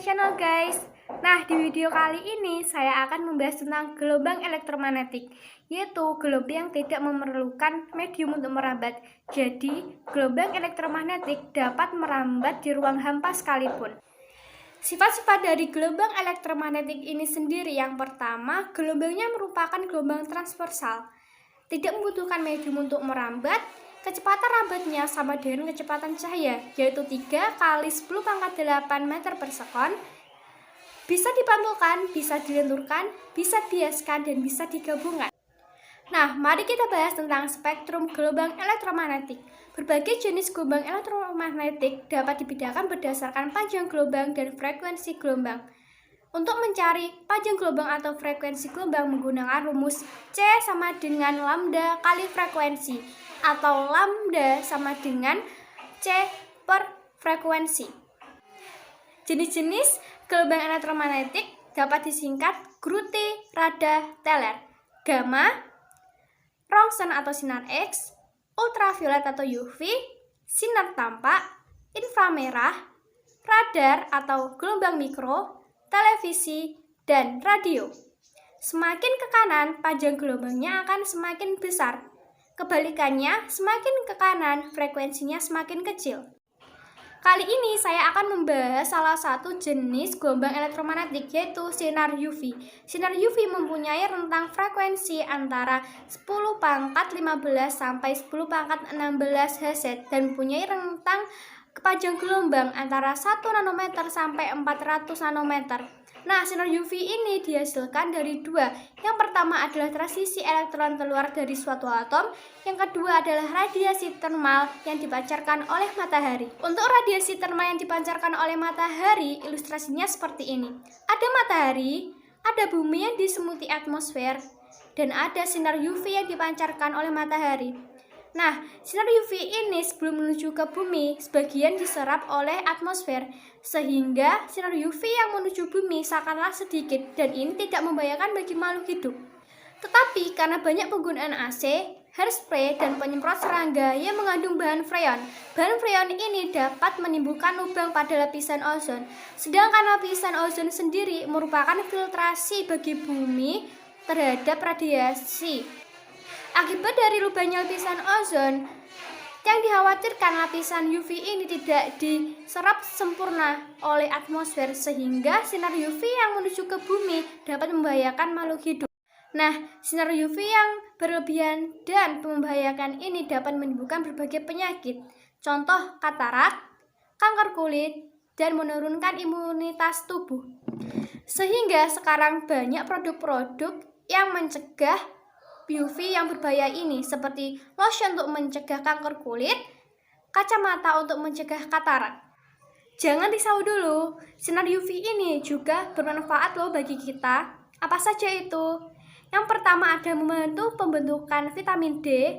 channel guys. Nah, di video kali ini saya akan membahas tentang gelombang elektromagnetik, yaitu gelombang yang tidak memerlukan medium untuk merambat. Jadi, gelombang elektromagnetik dapat merambat di ruang hampa sekalipun. Sifat-sifat dari gelombang elektromagnetik ini sendiri, yang pertama, gelombangnya merupakan gelombang transversal, tidak membutuhkan medium untuk merambat. Kecepatan rambatnya sama dengan kecepatan cahaya, yaitu 3 kali 10⁸ meter per sekon. Bisa dipantulkan, bisa dilenturkan, bisa dihiaskan, dan bisa digabungkan. Nah, mari kita bahas tentang spektrum gelombang elektromagnetik. Berbagai jenis gelombang elektromagnetik dapat dibedakan berdasarkan panjang gelombang dan frekuensi gelombang. Untuk mencari panjang gelombang atau frekuensi gelombang menggunakan rumus C sama dengan lambda kali frekuensi, atau lambda sama dengan C per frekuensi. Jenis-jenis gelombang elektromagnetik dapat disingkat Gurutti, rada, teler, gamma, rongsen atau sinar X, ultraviolet atau UV, sinar tampak, inframerah, radar atau gelombang mikro, televisi, dan radio. Semakin ke kanan, panjang gelombangnya akan semakin besar. Kebalikannya, semakin ke kanan, frekuensinya semakin kecil. Kali ini saya akan membahas salah satu jenis gelombang elektromagnetik, yaitu sinar UV. Sinar UV mempunyai rentang frekuensi antara 10⁻15 sampai 10⁻16 Hz dan mempunyai rentang panjang gelombang antara 1 nanometer sampai 400 nanometer. Nah, sinar UV ini dihasilkan dari dua. Yang pertama adalah transisi elektron keluar dari suatu atom. Yang kedua adalah radiasi termal yang dipancarkan oleh matahari. Untuk radiasi termal yang dipancarkan oleh matahari, ilustrasinya seperti ini. Ada matahari, ada bumi yang diselimuti atmosfer, dan ada sinar UV yang dipancarkan oleh matahari. Nah, sinar UV ini sebelum menuju ke bumi, sebagian diserap oleh atmosfer, sehingga sinar UV yang menuju bumi seakanlah sedikit, dan ini tidak membahayakan bagi makhluk hidup. Tetapi karena banyak penggunaan AC, hairspray, dan penyemprot serangga yang mengandung bahan freon ini dapat menimbulkan lubang pada lapisan ozon. Sedangkan lapisan ozon sendiri merupakan filtrasi bagi bumi terhadap radiasi. Akibat dari lubangnya lapisan ozon, yang dikhawatirkan lapisan UV ini tidak diserap sempurna oleh atmosfer, sehingga sinar UV yang menuju ke bumi dapat membahayakan makhluk hidup. Nah, sinar UV yang berlebihan dan membahayakan ini dapat menimbulkan berbagai penyakit, contoh katarak, kanker kulit, dan menurunkan imunitas tubuh. Sehingga sekarang banyak produk-produk yang mencegah UV yang berbahaya ini, seperti lotion untuk mencegah kanker kulit, kacamata untuk mencegah katarak. Jangan risau dulu, sinar UV ini juga bermanfaat loh bagi kita. Apa saja itu? Yang pertama ada membantu pembentukan vitamin D.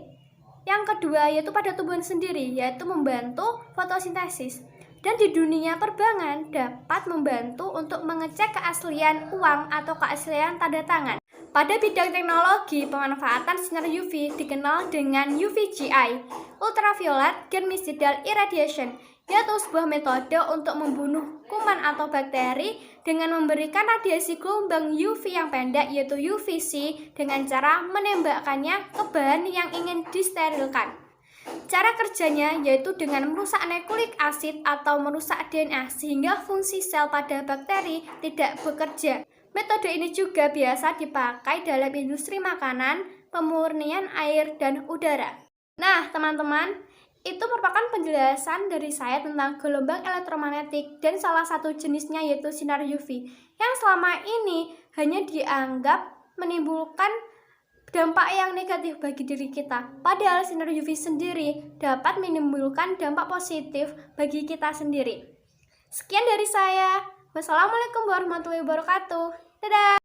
Yang kedua yaitu pada tubuh sendiri, yaitu membantu fotosintesis. Dan di dunia perbankan dapat membantu untuk mengecek keaslian uang atau keaslian tanda tangan. Pada bidang teknologi, pemanfaatan sinar UV dikenal dengan UVGI, Ultraviolet Germicidal Irradiation, yaitu sebuah metode untuk membunuh kuman atau bakteri dengan memberikan radiasi gelombang UV yang pendek, yaitu UVC, dengan cara menembakkannya ke bahan yang ingin disterilkan. Cara kerjanya yaitu dengan merusak nukleik asid atau merusak DNA, sehingga fungsi sel pada bakteri tidak bekerja. Metode ini juga biasa dipakai dalam industri makanan, pemurnian air, dan udara. Nah, teman-teman, itu merupakan penjelasan dari saya tentang gelombang elektromagnetik dan salah satu jenisnya yaitu sinar UV, yang selama ini hanya dianggap menimbulkan dampak yang negatif bagi diri kita. Padahal sinar UV sendiri dapat menimbulkan dampak positif bagi kita sendiri. Sekian dari saya. Wassalamualaikum warahmatullahi wabarakatuh. Dadah!